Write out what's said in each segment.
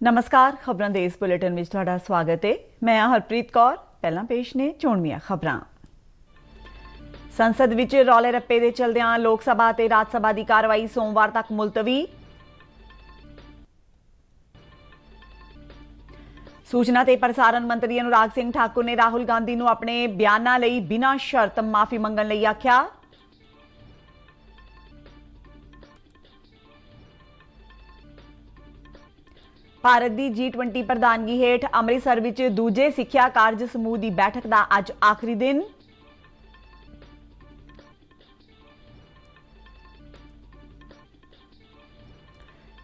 नमस्कार, खबरां दे इस बुलेटिन में तुहाडा स्वागत है। मैं हरप्रीत कौर। पहला पेश ने चोणवीआं खबरां। संसद विच रौले रप्पे दे चलदिआं लोक सभा ते राज सभा दी कार्रवाई सोमवार तक मुलतवी। सूचना ते प्रसारण मंत्री अनुराग सिंह ठाकुर ने राहुल गांधी नूं अपने बयानां लई बिना शर्त माफी मंगण लई आख्या। भारत की G20 प्रधानगी हेठ अमृतसर विच दूजे सिक्ख्या कारज समूह की बैठक का अज आखिरी दिन।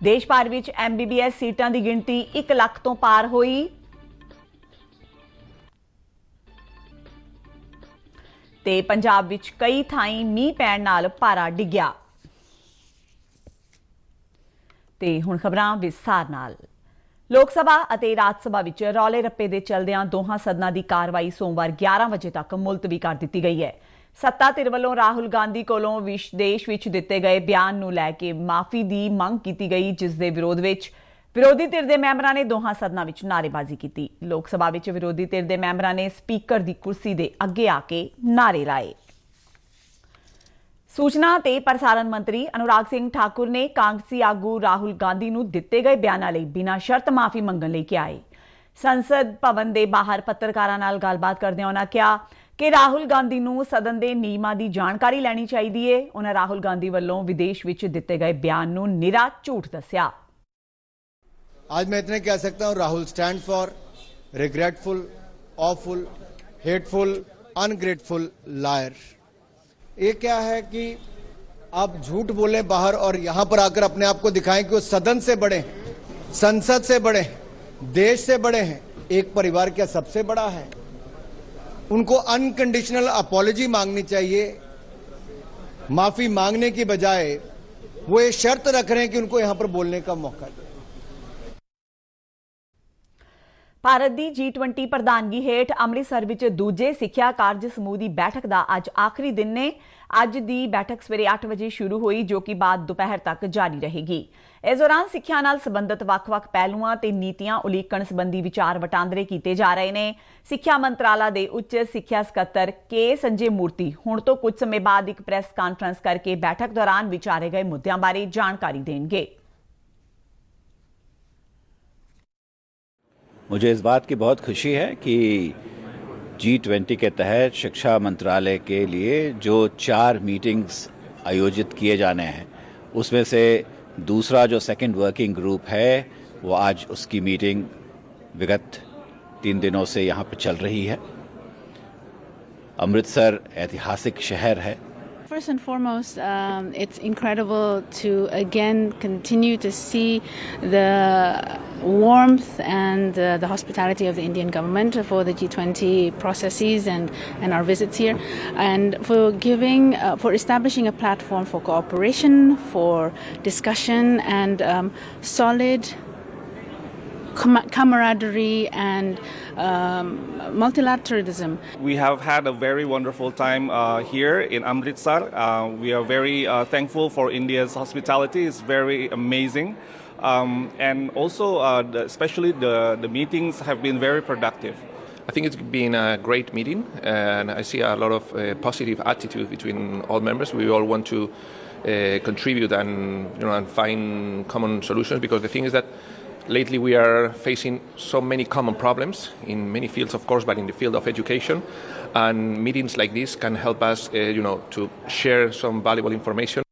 देश भर विच MBBS सीटां की गिणती 1 लाख तो पार हुई। ते पंजाब विच कई थाईं मींह पैण नाल पारा डिग्या। ते हुण खबरां विस्तार नाल। लोक सभा और राज सभा विच रौले रप्पे दे चलदिआं दोहां सदनां की कार्रवाई सोमवार 11 बजे तक मुलतवी कर दी गई है। सत्ता धिर वल्लों राहुल गांधी कोलों देश विच दिते गए बयान नूं लैके माफी की मंग की गई, जिस दे विरोध विच विरोधी धिर दे मैंबरां ने दोहां सदनां विच नारेबाजी की। लोक सभा विच विरोधी धिर दे मैंबरां ने स्पीकर की कुर्सी दे अगे आके नारे लाए। सूचना ते प्रसारण मंत्री अनुराग सिंह ठाकुर ने कांग्रेसी आगू राहुल गांधी नूं दिते गए बयानां लई बिना शर्त माफी मंगण लई कहा है। संसद भवन के बाहर पत्रकारां नाल गलबात करदिआं उन्हां कहा कि राहुल गांधी नूं सदन के नियमां की जानकारी लैनी चाहिए है। उन्हां राहुल गांधी वल्लों विदेश विच दिते गए बयान नूं निरा झूठ दस्सिया। आज मैं इतने कह सकता हूं, Rahul stand for regretful, awful, hateful, ungrateful liar. ये क्या है कि आप झूठ बोले बाहर और यहां पर आकर अपने आप को दिखाएं कि वो सदन से बड़े हैं, संसद से बड़े हैं, देश से बड़े हैं। एक परिवार क्या सबसे बड़ा है? उनको अनकंडीशनल अपॉलॉजी मांगनी चाहिए। माफी मांगने की बजाय वो ये शर्त रख रहे हैं कि उनको यहां पर बोलने का मौका दें। भारत की G20 प्रधानगी हेठ अमृतसर विच दूजे सिक्ख्या कारज समूह की बैठक का अज आखिरी दिन ने। अज की बैठक सवेरे 8 बजे शुरू हुई, जो कि बाद दोपहर तक जारी रहेगी। इस दौरान सिक्ख्या नाल संबंधित वख-वख पहलुआं ते नीतियां उलीकण संबंधी विचार वटांदरे किए जा रहे हैं। सिक्ख्या मंत्रालय के उच्च सिक्ख्या सकत्तर के संजय मूर्ति हुण तो कुछ समय बाद एक प्रैस कानफ्रेंस करके बैठक दौरान विचारे गए मुद्दों बारे जानकारी देंगे। मुझे इस बात की बहुत खुशी है कि G20 के तहत शिक्षा मंत्रालय के लिए जो 4 मीटिंग्स आयोजित किए जाने हैं, उसमें से दूसरा जो सेकंड वर्किंग ग्रुप है वो आज उसकी मीटिंग विगत 3 दिनों से यहाँ पर चल रही है। अमृतसर ऐतिहासिक शहर है। First and foremost, it's incredible to again continue to see the warmth and the hospitality of the Indian government for the G20 processes and our visits here, and for giving, for establishing a platform for cooperation, for discussion, and solid camaraderie and multilateralism. We have had a very wonderful time here in Amritsar. We are very thankful for India's hospitality. It's very amazing. And also, especially the meetings have been very productive. I think it's been a great meeting, and I see a lot of positive attitude between all members. We all want to contribute and and find common solutions, because the thing is that lately we are facing so many common problems in many fields, of course, but in the field of education, and meetings like this can help us, to share some valuable information.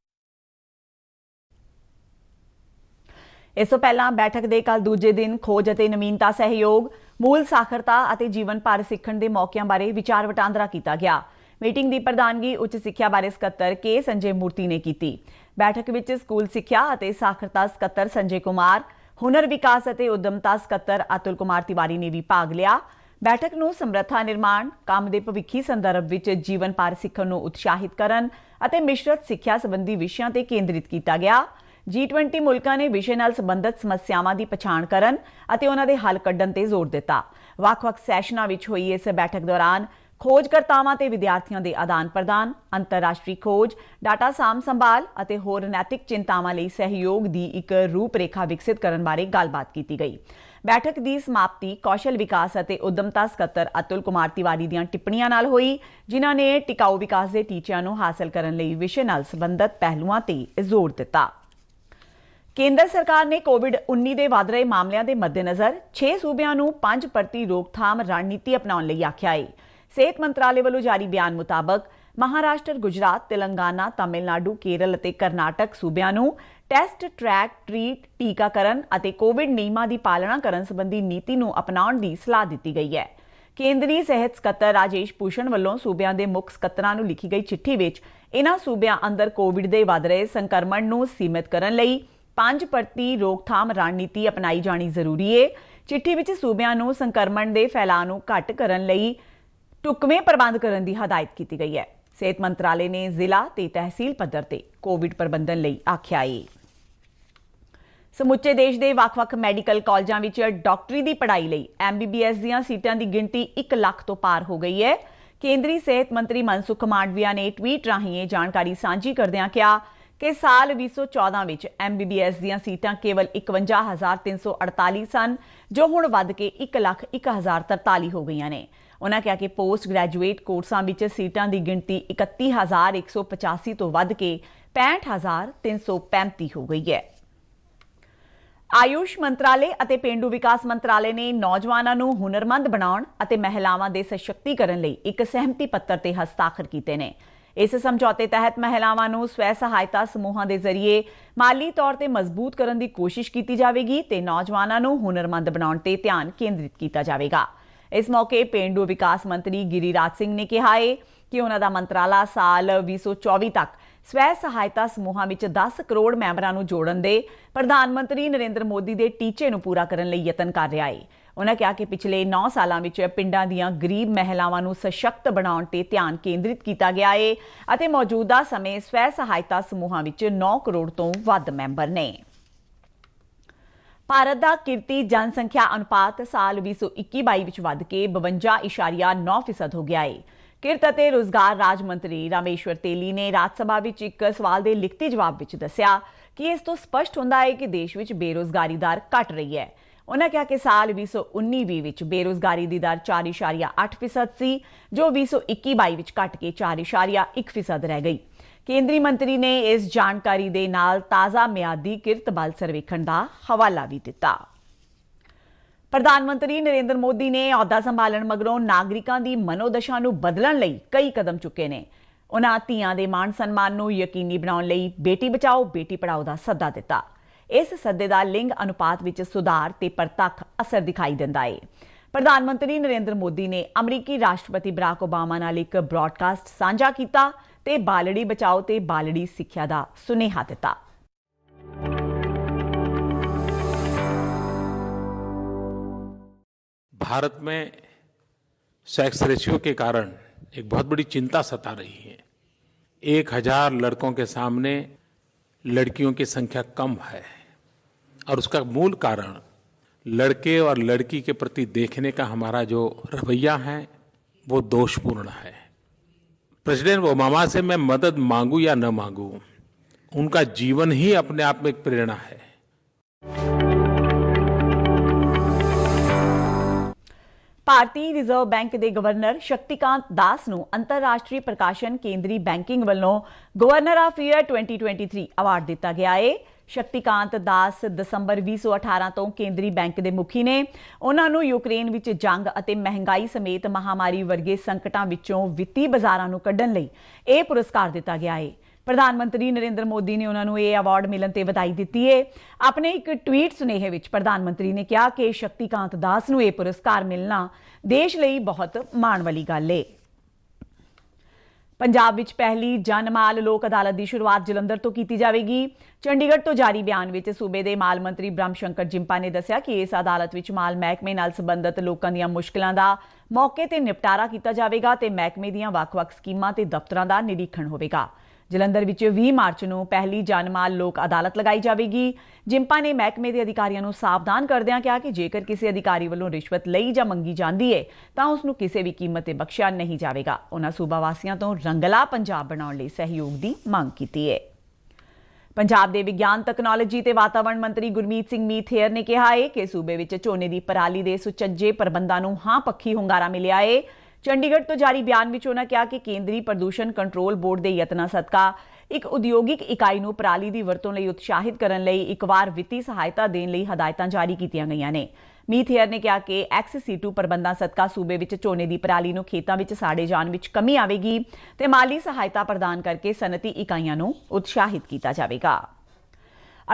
इस तो पहला बैठक के कल दूजे दिन खोज और नवीनता सहयोग, मूल साखरता और जीवन भर सीखण के मौकों बारे विचार वटांदरा किया गया। मीटिंग की प्रधानगी उच्च सिक्ख्या बारे सकत्तर के संजय मूर्ति ने की। बैठक में स्कूल सिक्ख्या और साखरता सकत्तर संजय कुमार, हुनर विकास और उद्यमता सकत्तर अतुल कुमार तिवारी ने भी भाग लिया। बैठक नूं समर्था निर्माण, काम के भविखी संदर्भ में जीवन भर सीखण नूं उत्साहित करन और मिश्रित सिक्ख्या संबंधी विषयों पर केंद्रित किया गया। G20 मुल्कां ने विषय नाल संबंधित समस्यावां की पछाण करन अते उन्हां दे हल कड्ढण ते जोर दिता। वख-वख सैशनां विच होई इस बैठक दौरान ਖੋਜਕਰਤਾਵਾਂ ਤੇ ਵਿਦਿਆਰਥੀਆਂ ਦੇ ਆਦਾਨ ਪ੍ਰਦਾਨ, ਅੰਤਰਰਾਸ਼ਟਰੀ ਖੋਜ, ਡਾਟਾ ਸਾਂਭ ਸੰਭਾਲ ਅਤੇ ਹੋਰ ਨੈਤਿਕ ਚਿੰਤਾਵਾਂ ਲਈ ਸਹਿਯੋਗ ਦੀ ਇੱਕ ਰੂਪਰੇਖਾ ਵਿਕਸਿਤ ਕਰਨ ਬਾਰੇ ਗੱਲਬਾਤ ਕੀਤੀ ਗਈ। बैठक की समाप्ति कौशल विकास और उद्यमता सकत्तर अतुल कुमार तिवारी ਦੀਆਂ ਟਿੱਪਣੀਆਂ ਨਾਲ ਹੋਈ, ਜਿਨ੍ਹਾਂ ਨੇ ਟਿਕਾਊ ਵਿਕਾਸ ਦੇ ਟੀਚਿਆਂ ਨੂੰ ਹਾਸਲ ਕਰਨ ਲਈ ਵਿਸ਼ੇ ਨਾਲ ਸੰਬੰਧਿਤ ਪਹਿਲੂਆਂ ਤੇ ਜ਼ੋਰ ਦਿੱਤਾ। ਕੇਂਦਰ ਸਰਕਾਰ ਨੇ ਕੋਵਿਡ-19 ਦੇ ਵਧ ਰਹੇ ਮਾਮਲਿਆਂ ਦੇ ਮੱਦੇਨਜ਼ਰ 6 ਸੂਬਿਆਂ ਨੂੰ 5% ਰੋਕਥਾਮ ਰਣਨੀਤੀ ਅਪਣਾਉਣ ਲਈ ਆਖਿਆ ਹੈ। ਸਿਹਤ ਮੰਤਰਾਲੇ ਵੱਲੋਂ ਜਾਰੀ ਬਿਆਨ ਮੁਤਾਬਕ महाराष्ट्र, गुजरात, तेलंगाना, तमिलनाडु, केरल और करनाटक सूबिਆਂ ਨੂੰ ਟੈਸਟ, ट्रैक, ट्रीट, टीकाकरण और कोविड नियमां ਦੀ ਪਾਲਣਾ ਕਰਨ ਸੰਬੰਧੀ ਨੀਤੀ ਨੂੰ ਅਪਣਾਉਣ ਦੀ ਸਲਾਹ ਦਿੱਤੀ ਗਈ ਹੈ। ਕੇਂਦਰੀ ਸਿਹਤ ਸਕੱਤਰ ਰਾਜੇਸ਼ ਭੂਸ਼ਣ ਵੱਲੋਂ ਸੂਬਿਆਂ ਦੇ ਮੁੱਖ ਸਕੱਤਰਾਂ ਨੂੰ ਲਿਖੀ ਗਈ ਚਿੱਠੀ ਵਿੱਚ ਇਨ੍ਹਾਂ ਸੂਬਿਆਂ ਅੰਦਰ ਕੋਵਿਡ ਦੇ ਵਧ ਰਹੇ ਸੰਕਰਮਣ ਨੂੰ ਸੀਮਿਤ ਕਰਨ ਲਈ 5% ਰੋਕਥਾਮ ਰਣਨੀਤੀ ਅਪਣਾਈ ਜਾਣੀ ਜ਼ਰੂਰੀ ਹੈ। ਚਿੱਠੀ ਵਿੱਚ ਸੂਬਿਆਂ ਨੂੰ ਸੰਕਰਮਣ ਦੇ ਫੈਲਾਅ ਨੂੰ ਘੱਟ ਕਰਨ ਲਈ ਢੁਕਵੇਂ ਪ੍ਰਬੰਧ ਕਰਨ ਦੀ ਹਦਾਇਤ ਕੀਤੀ ਗਈ ਹੈ। ਸਿਹਤ ਮੰਤਰਾਲੇ ਨੇ ਜ਼ਿਲ੍ਹਾ ਤੇ ਤਹਿਸੀਲ ਪੱਧਰ ਤੇ ਕੋਵਿਡ ਪ੍ਰਬੰਧਨ ਲਈ ਆਖਿਆ ਹੈ। ਸਮੁੱਚੇ ਦੇਸ਼ ਦੇ ਵੱਖ-ਵੱਖ ਮੈਡੀਕਲ ਕਾਲਜਾਂ ਵਿੱਚ ਡਾਕਟਰੀ ਦੀ ਪੜ੍ਹਾਈ ਲਈ MBBS ਦੀਆਂ ਸੀਟਾਂ ਦੀ ਗਿਣਤੀ 1 ਲੱਖ ਤੋਂ ਪਾਰ ਹੋ ਗਈ ਹੈ। ਕੇਂਦਰੀ ਸਿਹਤ ਮੰਤਰੀ ਮਨਸੁਖ ਮਾਂਡਵੀਆ ਨੇ ਟਵੀਟ ਰਾਹੀਂ ਇਹ ਜਾਣਕਾਰੀ ਸਾਂਝੀ ਕਰਦਿਆਂ ਕਿਹਾ ਕਿ ਸਾਲ 2014 ਵਿੱਚ MBBS ਦੀਆਂ ਸੀਟਾਂ ਕੇਵਲ 51,348 ਸਨ, ਜੋ ਹੁਣ ਵੱਧ ਕੇ 1,01,043 ਹੋ ਗਈਆਂ ਨੇ। ਉਨ੍ਹਾਂ ਕਿਹਾ ਕਿ ਪੋਸਟ ਗ੍ਰੈਜੂਏਟ ਕੋਰਸਾਂ ਵਿੱਚ ਸੀਟਾਂ ਦੀ ਗਿਣਤੀ 31,185 ਤੋਂ ਵੱਧ ਕੇ 65,335 ਹੋ ਗਈ ਹੈ। ਆਯੁਸ਼ ਮੰਤਰਾਲੇ ਅਤੇ ਪੇਂਡੂ ਵਿਕਾਸ ਮੰਤਰਾਲੇ ਨੇ ਨੌਜਵਾਨਾਂ ਨੂੰ ਹੁਨਰਮੰਦ ਬਣਾਉਣ ਅਤੇ ਮਹਿਲਾਵਾਂ ਦੇ ਸਸ਼ਕਤੀਕਰਨ ਲਈ ਇੱਕ ਸਹਿਮਤੀ ਪੱਤਰ ਤੇ ਹਸਤਾਖਰ ਕੀਤੇ ਨੇ। ਇਸ ਸਮਝੌਤੇ ਤਹਿਤ ਮਹਿਲਾਵਾਂ ਨੂੰ ਸਵੈ ਸਹਾਇਤਾ ਸਮੂਹਾਂ ਦੇ ਜ਼ਰੀਏ ਮਾਲੀ ਤੌਰ ਤੇ ਮਜ਼ਬੂਤ ਕਰਨ ਦੀ ਕੋਸ਼ਿਸ਼ ਕੀਤੀ ਜਾਵੇਗੀ ਤੇ ਨੌਜਵਾਨਾਂ ਨੂੰ ਹੁਨਰਮੰਦ ਬਣਾਉਣ ਤੇ ਧਿਆਨ ਕੇਂਦਰਿਤ ਕੀਤਾ ਜਾਵੇਗਾ। ਇਸ ਮੌਕੇ ਪੇਂਡੂ ਵਿਕਾਸ ਮੰਤਰੀ ਗਿਰੀਰਾਜ ਸਿੰਘ ਨੇ ਕਿਹਾ ਹੈ ਕਿ ਉਹਨਾਂ ਦਾ ਮੰਤਰਾਲਾ ਸਾਲ 2024 ਤੱਕ ਸਵੈ ਸਹਾਇਤਾ ਸਮੂਹਾਂ ਵਿੱਚ 10 ਕਰੋੜ ਮੈਂਬਰਾਂ ਨੂੰ ਜੋੜਨ ਦੇ ਪ੍ਰਧਾਨ ਮੰਤਰੀ ਨਰਿੰਦਰ ਮੋਦੀ ਦੇ ਟੀਚੇ ਨੂੰ ਪੂਰਾ ਕਰਨ ਲਈ ਯਤਨ ਕਰ ਰਿਹਾ ਹੈ। ਉਨ੍ਹਾਂ ਕਿਹਾ ਕਿ ਪਿਛਲੇ 9 ਸਾਲਾਂ ਵਿੱਚ ਪਿੰਡਾਂ ਦੀਆਂ ਗਰੀਬ ਮਹਿਲਾਵਾਂ ਨੂੰ ਸਸ਼ਕਤ ਬਣਾਉਣ ਤੇ ਧਿਆਨ ਕੇਂਦਰਿਤ ਕੀਤਾ ਗਿਆ ਹੈ ਅਤੇ ਮੌਜੂਦਾ ਸਮੇਂ ਸਵੈ ਸਹਾਇਤਾ ਸਮੂਹਾਂ ਵਿੱਚ 9 ਕਰੋੜ ਤੋਂ ਵੱਧ ਮੈਂਬਰ ਨੇ। ਭਾਰਤ ਦਾ ਕਿਰਤੀ ਜਨਸੰਖਿਆ ਅਨੁਪਾਤ ਸਾਲ 2021-22 ਵਿੱਚ ਵੱਧ ਕੇ 52.9% ਹੋ ਗਿਆ ਹੈ। ਕਿਰਤ ਅਤੇ ਰੁਜ਼ਗਾਰ ਰਾਜ ਮੰਤਰੀ ਰਾਮੇਸ਼ਵਰ ਤੇਲੀ ਨੇ ਰਾਜ ਸਭਾ ਵਿੱਚ ਇੱਕ ਸਵਾਲ ਦੇ ਲਿਖਤੀ ਜਵਾਬ ਵਿੱਚ ਦੱਸਿਆ ਕਿ ਇਸ ਤੋਂ ਸਪਸ਼ਟ ਹੁੰਦਾ ਹੈ ਕਿ ਦੇਸ਼ ਵਿੱਚ ਬੇਰੁਜ਼ਗਾਰੀ ਦਰ ਘਟ ਰਹੀ ਹੈ। ਉਨ੍ਹਾਂ ਕਿਹਾ ਕਿ ਸਾਲ 2019-20 ਵਿੱਚ ਬੇਰੁਜ਼ਗਾਰੀ ਦੀ ਦਰ 4.8% ਸੀ, ਜੋ 2021-22 ਵਿੱਚ ਘਟ ਕੇ 4.1% ਰਹਿ ਗਈ। ਕੇਂਦਰੀ ਮੰਤਰੀ ਨੇ ਇਸ ਜਾਣਕਾਰੀ ਦੇ ਨਾਲ ਤਾਜ਼ਾ ਮਿਆਦੀ ਕਿਰਤ ਬਲ ਸਰਵੇਖਣ ਦਾ ਹਵਾਲਾ ਵੀ ਦਿੱਤਾ। ਪ੍ਰਧਾਨ ਮੰਤਰੀ ਨਰਿੰਦਰ ਮੋਦੀ ਨੇ ਅਹੁਦਾ ਸੰਭਾਲਣ ਮਗਰੋਂ ਨਾਗਰਿਕਾਂ ਦੀ ਮਨੋਦਸ਼ਾ ਨੂੰ ਬਦਲਣ ਲਈ ਕਈ ਕਦਮ ਚੁੱਕੇ ਨੇ। ਉਨ੍ਹਾਂ ਧੀਆਂ ਦੇ ਮਾਣ ਸਨਮਾਨ ਨੂੰ ਯਕੀਨੀ ਬਣਾਉਣ ਲਈ ਬੇਟੀ ਬਚਾਓ ਬੇਟੀ ਪੜ੍ਹਾਓ ਦਾ ਸੱਦਾ ਦਿੱਤਾ। ਇਸ ਸੱਦੇ ਦਾ ਲਿੰਗ ਅਨੁਪਾਤ ਵਿੱਚ ਸੁਧਾਰ ਤੇ ਪ੍ਰਤੱਖ ਅਸਰ ਦਿਖਾਈ ਦਿੰਦਾ ਹੈ। ਪ੍ਰਧਾਨ ਮੰਤਰੀ ਨਰਿੰਦਰ ਮੋਦੀ ਨੇ ਅਮਰੀਕੀ ਰਾਸ਼ਟਰਪਤੀ ਬਰਾਕ ਓਬਾਮਾ ਨਾਲ ਇੱਕ ਬ੍ਰਾਡਕਾਸਟ ਸਾਂਝਾ ਕੀਤਾ ਤੇ ਬਾਲੜੀ ਬਚਾਓ ਤੇ ਬਾਲੜੀ ਸਿੱਖਿਆ ਦਾ ਸੁਨੇਹਾ ਦਿੱਤਾ। भारत में सेक्स रेशियो के कारण एक बहुत बड़ी चिंता सता रही है। 1000 लड़कों के सामने लड़कियों की संख्या कम है और उसका मूल कारण लड़के और लड़की के प्रति देखने का हमारा जो रवैया है वो दोषपूर्ण है। प्रेसिडेंट ओबामा से मैं मदद मांगूं या न मांगूं, उनका जीवन ही अपने आप में एक प्रेरणा है। ਭਾਰਤੀ ਰਿਜ਼ਰਵ ਬੈਂਕ ਦੇ ਗਵਰਨਰ ਸ਼ਕਤੀਕਾਂਤ ਦਾਸ ਨੂੰ ਅੰਤਰਰਾਸ਼ਟਰੀ ਪ੍ਰਕਾਸ਼ਨ ਕੇਂਦਰੀ ਬੈਂਕਿੰਗ ਵੱਲੋਂ ਗਵਰਨਰ ਆਫ ਈਅਰ 2023 ਅਵਾਰਡ ਦਿੱਤਾ ਗਿਆ ਹੈ। ਸ਼ਕਤੀਕਾਂਤ ਦਾਸ ਦਸੰਬਰ 2018 ਤੋਂ ਕੇਂਦਰੀ ਬੈਂਕ ਦੇ ਮੁਖੀ ਨੇ। ਉਹਨਾਂ ਨੂੰ ਯੂਕਰੇਨ ਵਿੱਚ ਜੰਗ ਅਤੇ ਮਹਿੰਗਾਈ ਸਮੇਤ ਮਹਾਮਾਰੀ ਵਰਗੇ ਸੰਕਟਾਂ ਵਿੱਚੋਂ ਵਿੱਤੀ ਬਾਜ਼ਾਰਾਂ ਨੂੰ ਕੱਢਣ ਲਈ ਇਹ ਪੁਰਸਕਾਰ ਦਿੱਤਾ ਗਿਆ ਹੈ। ਪ੍ਰਧਾਨ ਮੰਤਰੀ ਨਰਿੰਦਰ ਮੋਦੀ ਨੇ ਉਹਨਾਂ ਨੂੰ ਇਹ ਅਵਾਰਡ ਮਿਲਣ ਤੇ ਵਧਾਈ ਦਿੱਤੀ ਹੈ। ਆਪਣੇ ਇੱਕ ਟਵੀਟ ਸੁਨੇਹੇ ਵਿੱਚ ਪ੍ਰਧਾਨ ਮੰਤਰੀ ਨੇ ਕਿਹਾ ਕਿ ਸ਼ਕਤੀਕਾਂਤ ਦਾਸ ਨੂੰ ਇਹ ਪੁਰਸਕਾਰ ਮਿਲਣਾ ਦੇਸ਼ ਲਈ ਬਹੁਤ ਮਾਣ ਵਾਲੀ ਗੱਲ ਹੈ। ਪੰਜਾਬ ਵਿੱਚ ਪਹਿਲੀ ਜਨਮਾਲ ਲੋਕ ਅਦਾਲਤ ਦੀ ਸ਼ੁਰੂਆਤ ਜਲੰਧਰ ਤੋਂ ਕੀਤੀ ਜਾਵੇਗੀ। ਚੰਡੀਗੜ੍ਹ ਤੋਂ ਜਾਰੀ ਬਿਆਨ ਵਿੱਚ ਸੂਬੇ ਦੇ ਮਾਲ ਮੰਤਰੀ ਬ੍ਰਹਮ ਸ਼ੰਕਰ ਜਿੰਪਾ ਨੇ ਦੱਸਿਆ ਕਿ ਇਸ ਅਦਾਲਤ ਵਿੱਚ ਮਾਲ ਮਹਿਕਮੇ ਨਾਲ ਸੰਬੰਧਿਤ ਲੋਕਾਂ ਦੀਆਂ ਮੁਸ਼ਕਲਾਂ ਦਾ ਮੌਕੇ ਤੇ ਨਿਪਟਾਰਾ ਕੀਤਾ ਜਾਵੇਗਾ ਤੇ ਮਹਿਕਮੇ ਦੀਆਂ ਵੱਖ-ਵੱਖ ਸਕੀਮਾਂ ਤੇ ਦਫ਼ਤਰਾਂ ਦਾ ਨਿਰੀਖਣ ਹੋਵੇਗਾ। ਜਲੰਧਰ ਵਿੱਚ 20 ਮਾਰਚ ਨੂੰ ਪਹਿਲੀ ਜਾਨਮਾਲ ਲੋਕ ਅਦਾਲਤ ਲਗਾਈ ਜਾਵੇਗੀ। ਜਿੰਪਾ ਨੇ ਮਹਿਕਮੇ ਦੇ ਅਧਿਕਾਰੀਆਂ ਨੂੰ ਸਾਵਧਾਨ ਕਰਦਿਆਂ ਕਿਹਾ ਕਿ ਜੇਕਰ ਕਿਸੇ ਅਧਿਕਾਰੀ ਵੱਲੋਂ ਰਿਸ਼ਵਤ ਲਈ ਜਾਂ ਮੰਗੀ ਜਾਂਦੀ ਹੈ ਤਾਂ ਉਸ ਨੂੰ ਕਿਸੇ ਵੀ ਕੀਮਤ ਤੇ ਬਖਸ਼ਿਆ ਨਹੀਂ ਜਾਵੇਗਾ। ਉਹਨਾਂ ਸੂਬਾ ਵਾਸੀਆਂ ਤੋਂ ਰੰਗਲਾ ਪੰਜਾਬ ਬਣਾਉਣ ਲਈ ਸਹਿਯੋਗ ਦੀ ਮੰਗ ਕੀਤੀ ਹੈ। ਪੰਜਾਬ ਦੇ ਵਿਗਿਆਨ ਤਕਨਾਲੋਜੀ ਤੇ ਵਾਤਾਵਰਣ ਮੰਤਰੀ ਗੁਰਮੀਤ ਸਿੰਘ ਮੀਥੇਰ ਨੇ ਕਿਹਾ ਹੈ ਕਿ ਸੂਬੇ ਵਿੱਚ ਝੋਨੇ ਦੀ ਪਰਾਲੀ ਦੇ ਸੁਚੱਜੇ ਪ੍ਰਬੰਧਾਂ ਨੂੰ ਹਾਂ ਪੱਖੀ ਹੁੰਗਾਰਾ ਮਿਲਿਆ ਹੈ। ਚੰਡੀਗੜ੍ਹ ਤੋਂ ਜਾਰੀ ਬਿਆਨ ਵਿੱਚ ਉਹਨਾਂ ਕਿਹਾ ਕਿ ਕੇਂਦਰੀ ਪ੍ਰਦੂਸ਼ਣ ਕੰਟਰੋਲ ਬੋਰਡ ਦੇ ਯਤਨਾਂ ਸਦਕਾ ਇੱਕ ਉਦਯੋਗਿਕ ਇਕਾਈ ਨੂੰ ਪਰਾਲੀ ਦੀ ਵਰਤੋਂ ਲਈ ਉਤਸ਼ਾਹਿਤ ਕਰਨ ਲਈ ਇੱਕ ਵਾਰ ਵਿੱਤੀ ਸਹਾਇਤਾ ਦੇਣ ਲਈ ਹਦਾਇਤਾਂ ਜਾਰੀ ਕੀਤੀਆਂ ਗਈਆਂ ਨੇ। ਮੀਥੇਰ ਨੇ ਕਿਹਾ ਕਿ XC2 ਪ੍ਰਬੰਧਾਂ ਸਦਕਾ ਸੂਬੇ ਵਿੱਚ ਝੋਨੇ ਦੀ ਪਰਾਲੀ ਨੂੰ ਖੇਤਾਂ ਵਿੱਚ ਸਾੜੇ ਜਾਣ ਵਿੱਚ ਕਮੀ ਆਵੇਗੀ ਤੇ ਮਾਲੀ ਸਹਾਇਤਾ ਪ੍ਰਦਾਨ ਕਰਕੇ ਸਨਅਤੀ ਇਕਾਈਆਂ ਨੂੰ ਉਤਸ਼ਾਹਿਤ ਕੀਤਾ ਜਾਵੇਗਾ।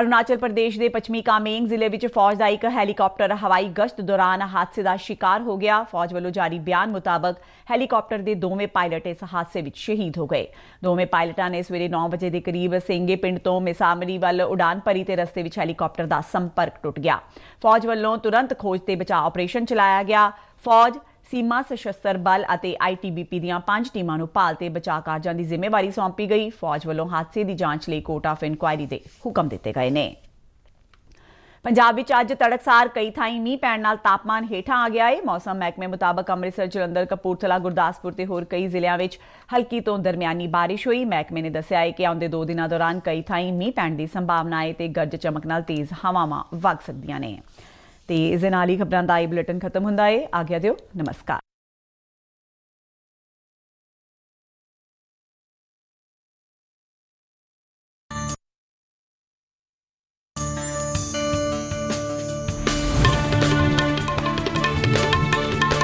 ਅਰੁਣਾਚਲ ਪ੍ਰਦੇਸ਼ ਦੇ ਪੱਛਮੀ ਕਾਮੇਂਗ ਜ਼ਿਲ੍ਹੇ ਵਿੱਚ ਫੌਜ ਦਾ ਇੱਕ ਹੈਲੀਕਾਪਟਰ ਹਵਾਈ ਗਸ਼ਤ ਦੌਰਾਨ ਹਾਦਸੇ ਦਾ ਸ਼ਿਕਾਰ ਹੋ ਗਿਆ। ਫੌਜ ਵੱਲੋਂ ਜਾਰੀ ਬਿਆਨ ਮੁਤਾਬਕ ਹੈਲੀਕਾਪਟਰ ਦੇ ਦੋਵੇਂ ਪਾਇਲਟ ਇਸ ਹਾਦਸੇ ਵਿੱਚ ਸ਼ਹੀਦ ਹੋ ਗਏ। ਦੋਵੇਂ ਪਾਇਲਟਾਂ ਨੇ ਸਵੇਰੇ 9 ਵਜੇ ਦੇ ਕਰੀਬ ਸਿੰਗੇ ਪਿੰਡ ਤੋਂ ਮਿਸਾਮਰੀ ਵੱਲ ਉਡਾਨ ਭਰੀ ਤੇ ਰਸਤੇ ਵਿੱਚ ਹੈਲੀਕਾਪਟਰ ਦਾ ਸੰਪਰਕ ਟੁੱਟ ਗਿਆ। ਫੌਜ ਵੱਲੋਂ ਤੁਰੰਤ ਖੋਜ ਤੇ ਬਚਾਅ ਆਪਰੇਸ਼ਨ ਚਲਾਇਆ ਗਿਆ। ਫੌਜ, ਸੀਮਾ ਸਸ਼ਸਤਰ ਬਲ ਅਤੇ ITBP ਦੀਆਂ 5 ਟੀਮਾਂ ਨੂੰ ਭਾਲ ਤੇ ਬਚਾਅ ਕਾਰਜਾਂ ਦੀ ਜ਼ਿੰਮੇਵਾਰੀ ਸੌਂਪੀ ਗਈ। ਫੌਜ ਵੱਲੋਂ ਹਾਦਸੇ ਦੀ ਜਾਂਚ ਲਈ ਕੋਰਟ ਆਫ ਇਨਕੁਆਇਰੀ ਦੇ ਹੁਕਮ ਦਿੱਤੇ ਗਏ ਨੇ। ਪੰਜਾਬ ਵਿੱਚ ਅੱਜ ਤੜਕਸਾਰ ਕਈ ਥਾਈਂ ਮੀਂਹ ਪੈਣ ਨਾਲ ਤਾਪਮਾਨ ਹੇਠਾਂ ਆ ਗਿਆ ਹੈ। ਮੌਸਮ ਮਹਿਕਮੇ ਮੁਤਾਬਕ ਅੰਮ੍ਰਿਤਸਰ, ਜਲੰਧਰ, ਕਪੂਰਥਲਾ, ਗੁਰਦਾਸਪੁਰ ਤੇ ਹੋਰ ਕਈ ਜ਼ਿਲ੍ਹਿਆਂ ਵਿੱਚ ਹਲਕੀ ਤੋਂ ਦਰਮਿਆਨੀ ਬਾਰਿਸ਼ ਹੋਈ। ਮਹਿਕਮੇ ਨੇ ਦੱਸਿਆ ਹੈ ਕਿ ਆਉਂਦੇ 2 ਦਿਨਾਂ ਦੌਰਾਨ ਕਈ ਥਾਈਂ ਮੀਂਹ ਪੈਣ ਦੀ ਸੰਭਾਵਨਾ ਹੈ ਤੇ ਗਰਜ ਚਮਕ ਨਾਲ ਤੇਜ਼ ਹਵਾਵਾਂ ਵਗ ਸਕਦੀਆਂ ਨੇ। ਤੇ ਇਸ ਦੇ ਨਾਲ ਹੀ ਖਬਰਾਂ ਦਾ ਇਹ ਬੁਲੇਟਿਨ ਖਤਮ ਹੁੰਦਾ ਹੈ। ਆਗਿਆ ਦਿਓ। ਨਮਸਕਾਰ।